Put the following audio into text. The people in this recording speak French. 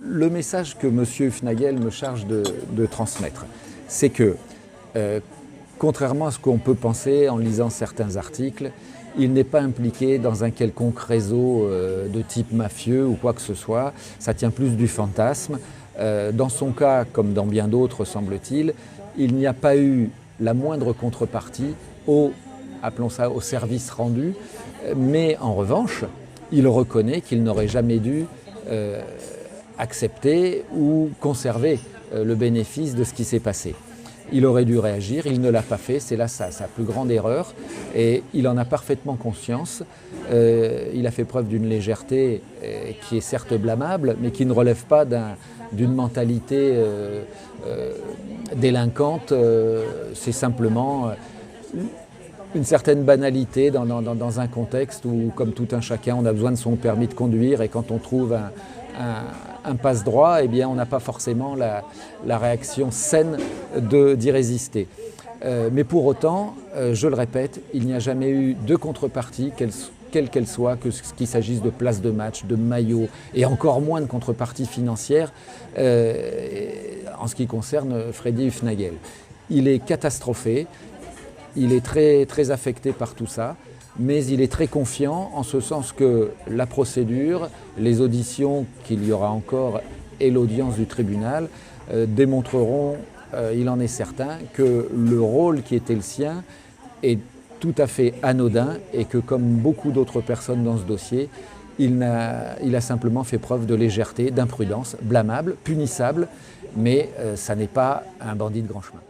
Le message que M. Hufnagel me charge de transmettre, c'est que, contrairement à ce qu'on peut penser en lisant certains articles, il n'est pas impliqué dans un quelconque réseau de type mafieux ou quoi que ce soit. Ça tient plus du fantasme. Dans son cas, comme dans bien d'autres, semble-t-il, il n'y a pas eu la moindre contrepartie appelons ça, au service rendu. Mais en revanche, il reconnaît qu'il n'aurait jamais dû accepter ou conserver le bénéfice de ce qui s'est passé. Il aurait dû réagir, il ne l'a pas fait, c'est là sa plus grande erreur et il en a parfaitement conscience. Il a fait preuve d'une légèreté qui est certes blâmable, mais qui ne relève pas d'une mentalité délinquante. C'est simplement une certaine banalité dans un contexte où, comme tout un chacun, on a besoin de son permis de conduire et quand on trouve un passe-droit, eh bien, on n'a pas forcément la réaction saine d'y résister. Mais pour autant, je le répète, il n'y a jamais eu de contrepartie, quelle qu'elle soit, qu'il s'agisse de place de match, de maillot, et encore moins de contrepartie financière en ce qui concerne Freddy Hufnagel. Il est catastrophé, il est très, très affecté par tout ça. Mais il est très confiant en ce sens que la procédure, les auditions qu'il y aura encore et l'audience du tribunal démontreront, il en est certain, que le rôle qui était le sien est tout à fait anodin et que comme beaucoup d'autres personnes dans ce dossier, il a simplement fait preuve de légèreté, d'imprudence, blâmable, punissable, mais ça n'est pas un bandit de grand chemin.